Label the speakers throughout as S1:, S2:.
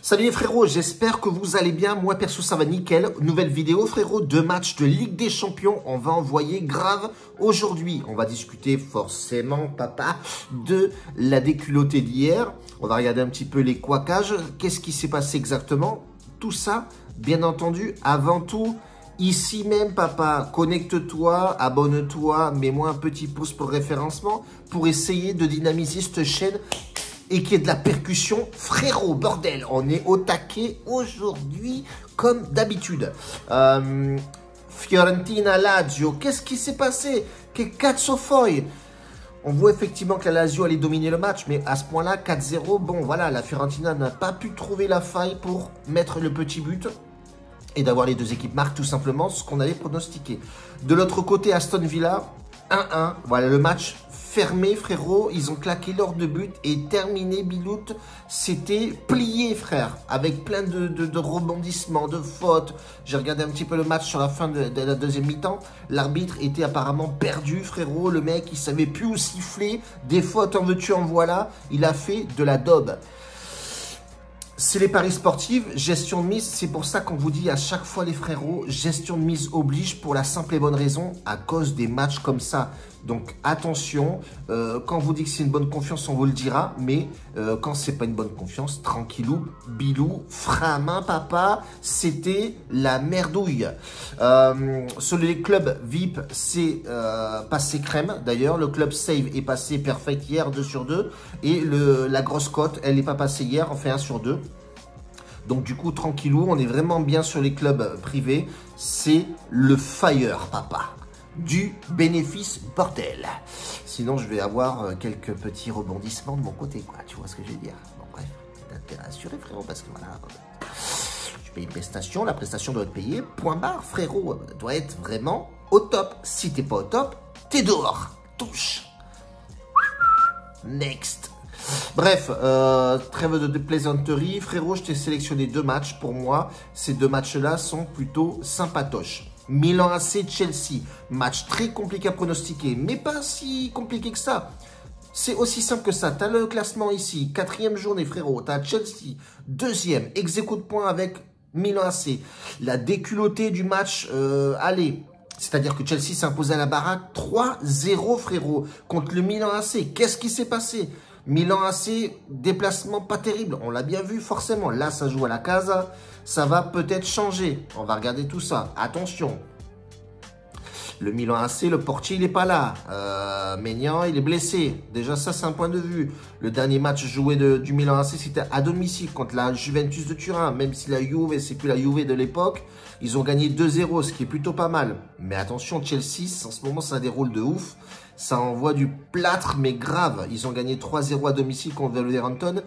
S1: Salut les frérots, j'espère que vous allez bien. Moi perso ça va nickel. Nouvelle vidéo frérot, 2 matchs de Ligue des Champions. On va envoyer grave aujourd'hui. On va discuter forcément papa de la déculottée d'hier. On va regarder un petit peu les couacages. Qu'est-ce qui s'est passé exactement? Tout ça, bien entendu, avant tout, ici même papa, connecte-toi, abonne-toi, mets-moi un petit pouce pour référencement pour essayer de dynamiser cette chaîne et qu'il y ait de la percussion. Frérot, bordel, on est au taquet aujourd'hui comme d'habitude. Fiorentina, Lazio, qu'est-ce qui s'est passé? Que cazzo foi? On voit effectivement que la Lazio allait dominer le match, mais à ce point-là, 4-0, bon voilà, la Fiorentina n'a pas pu trouver la faille pour mettre le petit but et d'avoir les deux équipes marquent tout simplement ce qu'on avait pronostiqué. De l'autre côté, Aston Villa, 1-1, voilà le match fermé frérot, ils ont claqué leur de but et terminé Bilout, c'était plié frère, avec plein de rebondissements, de fautes. J'ai regardé un petit peu le match sur la fin de la deuxième mi-temps, l'arbitre était apparemment perdu frérot, le mec il savait plus où siffler, des fautes en veux-tu en voilà, il a fait de la daube. C'est les paris sportifs, gestion de mise, c'est pour ça qu'on vous dit à chaque fois les frérots, gestion de mise oblige pour la simple et bonne raison, à cause des matchs comme ça. Donc attention, quand on vous dit que c'est une bonne confiance, on vous le dira, mais quand c'est pas une bonne confiance, tranquillou, bilou, frein à main papa, c'était la merdouille. Sur les clubs VIP, c'est passé crème, d'ailleurs, le club Save est passé perfect hier, 2 sur 2, et la grosse cote, elle n'est pas passée hier, on fait 1 sur 2. Donc du coup, tranquillou, on est vraiment bien sur les clubs privés. C'est le fire, papa. Du bénéfice bordel. Sinon, je vais avoir quelques petits rebondissements de mon côté, quoi. Tu vois ce que je veux dire? Bon, bref, t'as intérêt à assurer, frérot, parce que voilà, tu payes une prestation, la prestation doit être payée. Point barre, frérot, doit être vraiment au top. Si t'es pas au top, t'es dehors. Touche. Next. Bref, trêve de plaisanterie. Frérot, je t'ai sélectionné 2 matchs. Pour moi, ces 2 matchs-là sont plutôt sympatoches. Milan AC, Chelsea. Match très compliqué à pronostiquer, mais pas si compliqué que ça. C'est aussi simple que ça. Tu as le classement ici. 4e journée, frérot. Tu as Chelsea. 2e. Ex-aequo de points avec Milan AC. La déculottée du match aller. C'est-à-dire que Chelsea s'est imposé à la baraque 3-0, frérot, contre le Milan AC. Qu'est-ce qui s'est passé? Milan AC, déplacement pas terrible. On l'a bien vu, forcément. Là, ça joue à la casa. Ça va peut-être changer. On va regarder tout ça. Attention. Le Milan AC, le portier, il n'est pas là. Maignan, il est blessé. Déjà, ça, c'est un point de vue. Le dernier match joué du Milan AC, c'était à domicile contre la Juventus de Turin. Même si la Juve, c'est plus la Juve de l'époque, ils ont gagné 2-0, ce qui est plutôt pas mal. Mais attention, Chelsea, en ce moment, ça déroule de ouf. Ça envoie du plâtre, mais grave. Ils ont gagné 3-0 à domicile contre Wolverhampton.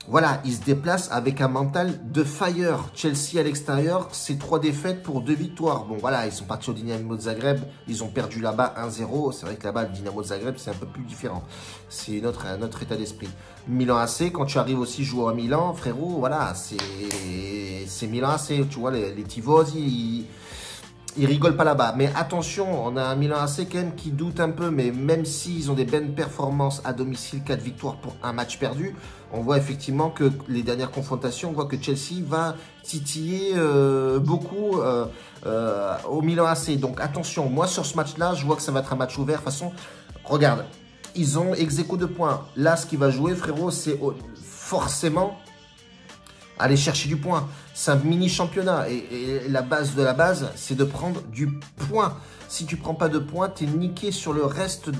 S1: Voilà, ils se déplacent avec un mental de fire. Chelsea à l'extérieur, c'est 3 défaites pour 2 victoires. Bon, voilà, ils sont partis au Dynamo de Zagreb. Ils ont perdu là-bas 1-0. C'est vrai que là-bas, le Dynamo de Zagreb, c'est un peu plus différent. C'est un autre état d'esprit. Milan AC, quand tu arrives aussi jouer à Milan, frérot, voilà, c'est Milan AC. Tu vois, les tifosi, ils rigolent pas là-bas. Mais attention, on a un Milan AC quand même qui doute un peu. Mais même s'ils ont des bonnes performances à domicile, 4 victoires pour 1 match perdu, on voit effectivement que les dernières confrontations, on voit que Chelsea va titiller beaucoup au Milan AC. Donc attention, moi sur ce match-là, je vois que ça va être un match ouvert. De toute façon, regarde, ils ont ex-aequo de points. Là, ce qui va jouer, frérot, c'est forcément aller chercher du point. C'est un mini championnat et la base de la base, c'est de prendre du point. Si tu prends pas de points, t'es niqué sur le reste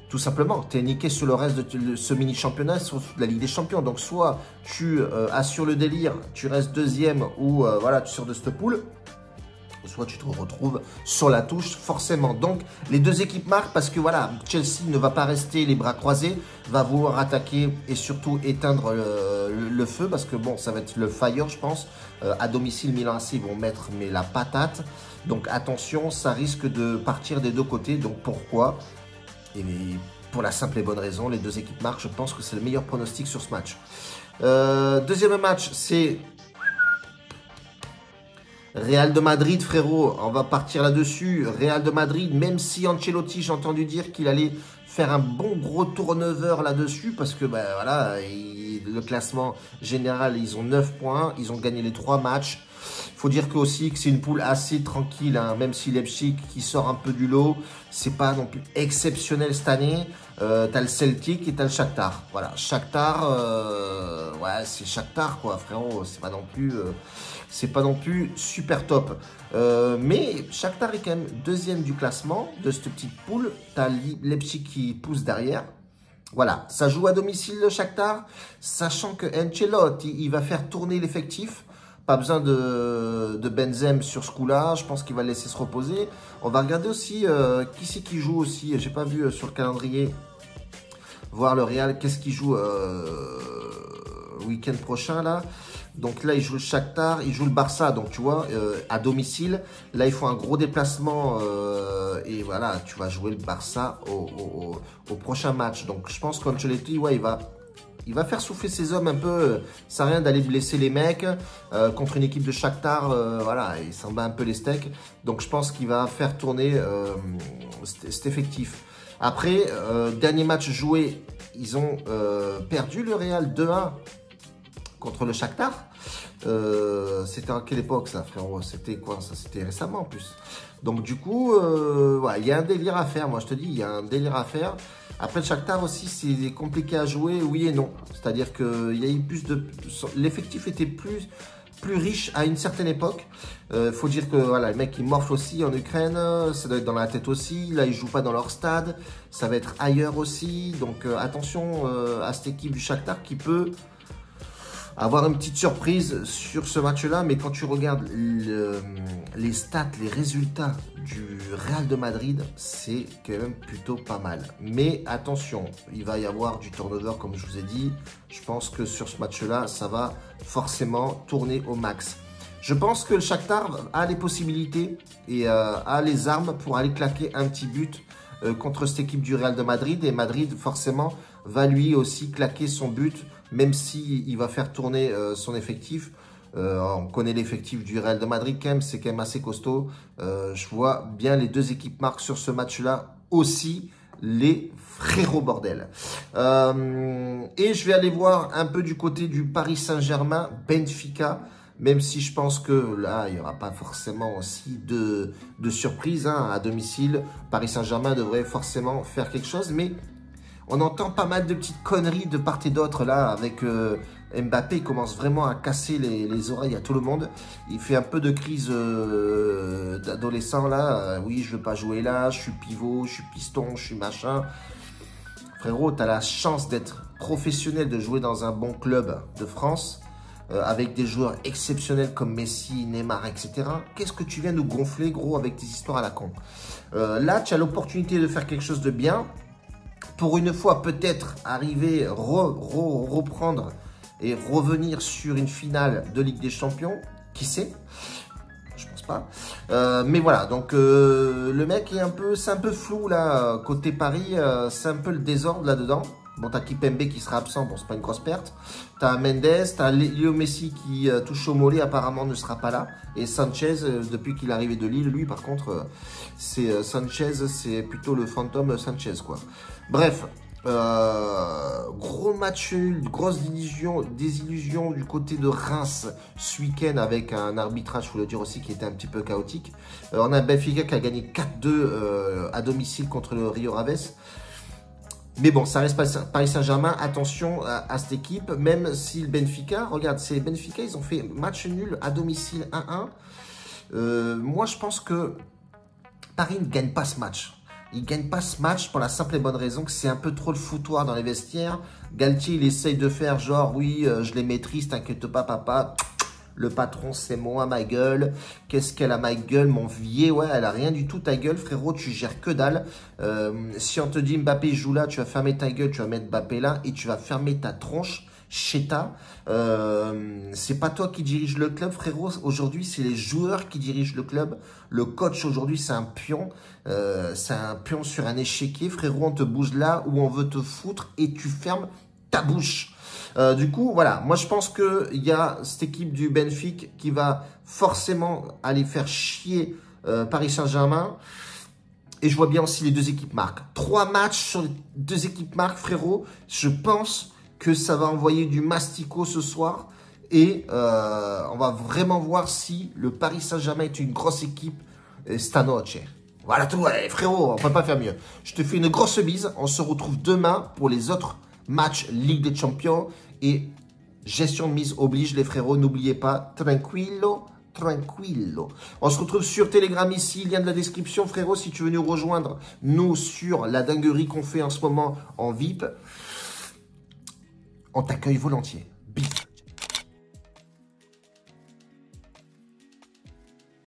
S1: tout simplement, tu es niqué sur le reste de ce mini championnat, sur la Ligue des Champions. Donc soit tu assures le délire, tu restes 2e ou voilà, tu sors de cette poule, soit tu te retrouves sur la touche forcément. Donc les 2 équipes marquent parce que voilà, Chelsea ne va pas rester les bras croisés, va vouloir attaquer et surtout éteindre le feu parce que bon, ça va être le fire je pense. À domicile, Milan AC vont mettre mais la patate. Donc attention, ça risque de partir des 2 côtés. Donc pourquoi? Et pour la simple et bonne raison, les 2 équipes marquent. Je pense que c'est le meilleur pronostic sur ce match. Deuxième match, c'est Real de Madrid, frérot. On va partir là-dessus. Real de Madrid, même si Ancelotti, j'ai entendu dire qu'il allait faire un bon gros turnover là-dessus parce que ben, voilà, le classement général, ils ont 9 points, ils ont gagné les 3 matchs. Il faut dire que aussi que c'est une poule assez tranquille, hein, même si Leipzig qui sort un peu du lot, c'est pas non plus exceptionnel cette année. T'as le Celtic et t'as le Shakhtar. Voilà, Shakhtar, ouais, c'est Shakhtar quoi, frérot, c'est pas non plus super top. Mais Shakhtar est quand même deuxième du classement de cette petite poule. T'as Leipzig qui pousse derrière. Voilà, ça joue à domicile le Shakhtar, sachant que Ancelotti, il va faire tourner l'effectif. Pas besoin de Benzem sur ce coup-là. Je pense qu'il va le laisser se reposer. On va regarder aussi qui c'est qui joue aussi. J'ai pas vu sur le calendrier. Voir le Real. Qu'est-ce qu'il joue week-end prochain là. Donc là, il joue le Shakhtar. Il joue le Barça. Donc tu vois, à domicile. Là, il faut un gros déplacement. Et voilà, tu vas jouer le Barça au prochain match. Donc je pense qu'Ancelotti, ouais, il va faire souffler ses hommes un peu, ça sert à rien d'aller blesser les mecs contre une équipe de Shakhtar, voilà, il s'en bat un peu les steaks. Donc je pense qu'il va faire tourner cet effectif. Après, dernier match joué, ils ont perdu le Real 2-1 contre le Shakhtar. C'était à quelle époque ça, frérot? C'était quoi ça? C'était récemment en plus. Donc du coup, ouais, il y a un délire à faire, moi je te dis, il y a un délire à faire. Après le Shakhtar aussi, c'est compliqué à jouer, oui et non. C'est-à-dire qu'il y a eu plus de... L'effectif était plus riche à une certaine époque. Faut dire que voilà, les mecs ils morflent aussi en Ukraine, ça doit être dans la tête aussi. Là, ils jouent pas dans leur stade, ça va être ailleurs aussi. Donc attention à cette équipe du Shakhtar qui peut avoir une petite surprise sur ce match-là, mais quand tu regardes les stats, les résultats du Real de Madrid, c'est quand même plutôt pas mal. Mais attention, il va y avoir du turnover, comme je vous ai dit. Je pense que sur ce match-là, ça va forcément tourner au max. Je pense que le Shakhtar a les possibilités et a les armes pour aller claquer un petit but contre cette équipe du Real de Madrid. Et Madrid, forcément, va lui aussi claquer son but, même s'il va faire tourner son effectif. On connaît l'effectif du Real de Madrid quand même, c'est quand même assez costaud. Je vois bien les deux équipes marquent sur ce match-là aussi, les frérots bordel. Et je vais aller voir un peu du côté du Paris Saint-Germain, Benfica. Même si je pense que là, il n'y aura pas forcément aussi de surprise hein, à domicile. Paris Saint-Germain devrait forcément faire quelque chose. Mais on entend pas mal de petites conneries de part et d'autre là. Avec Mbappé, il commence vraiment à casser les oreilles à tout le monde. Il fait un peu de crise d'adolescent là. Oui, je ne veux pas jouer là. Je suis pivot, je suis piston, je suis machin. Frérot, tu as la chance d'être professionnel, de jouer dans un bon club de France. Avec des joueurs exceptionnels comme Messi, Neymar, etc. Qu'est-ce que tu viens nous gonfler, gros, avec tes histoires à la con? Là, tu as l'opportunité de faire quelque chose de bien. Pour une fois, peut-être arriver, reprendre et revenir sur une finale de Ligue des Champions. Qui sait? Je pense pas. Mais voilà, donc le mec est c'est un peu flou là, côté Paris. C'est un peu le désordre là-dedans. Bon, t'as Kipembe qui sera absent, bon, c'est pas une grosse perte. T'as Mendes, t'as Léo Messi qui touche au mollet, apparemment ne sera pas là. Et Sanchez, depuis qu'il est arrivé de Lille, lui, par contre, Sanchez, c'est plutôt le fantôme Sanchez, quoi. Bref, gros match, grosse désillusion du côté de Reims ce week-end avec un arbitrage, il faut le dire aussi, qui était un petit peu chaotique. On a Benfica qui a gagné 4-2 à domicile contre le Rio Aves. Mais bon, ça reste Paris Saint-Germain. Attention à cette équipe, même si le Benfica, regarde, c'est Benfica, ils ont fait match nul à domicile 1-1. Moi, je pense que Paris ne gagne pas ce match. Ils ne gagnent pas ce match pour la simple et bonne raison que c'est un peu trop le foutoir dans les vestiaires. Galtier, il essaye de faire genre, oui, je les maîtrise, t'inquiète pas, papa. Le patron, c'est moi, ma gueule. Qu'est-ce qu'elle a, ma gueule, mon vieil? Ouais, elle a rien du tout, ta gueule, frérot. Tu gères que dalle. Si on te dit Mbappé joue là, tu vas fermer ta gueule, tu vas mettre Mbappé là et tu vas fermer ta tronche. Cheta, c'est pas toi qui dirige le club, frérot. Aujourd'hui, c'est les joueurs qui dirigent le club. Le coach, aujourd'hui, c'est un pion. C'est un pion sur un échiquier. Frérot, on te bouge là où on veut te foutre et tu fermes ta bouche. Du coup, voilà, moi je pense qu'il y a cette équipe du Benfica qui va forcément aller faire chier Paris Saint-Germain. Et je vois bien aussi les deux équipes marquent. 3 matchs sur les deux équipes marquent, frérot. Je pense que ça va envoyer du mastico ce soir. Et on va vraiment voir si le Paris Saint-Germain est une grosse équipe stanoce. Voilà tout, ouais, frérot, on ne peut pas faire mieux. Je te fais une grosse bise. On se retrouve demain pour les autres matchs Ligue des Champions. Et gestion de mise oblige, les frérots. N'oubliez pas, tranquillo. Tranquillo. On se retrouve sur Telegram ici, lien de la description, frérot, si tu veux nous rejoindre, nous, sur la dinguerie qu'on fait en ce moment en VIP, on t'accueille volontiers.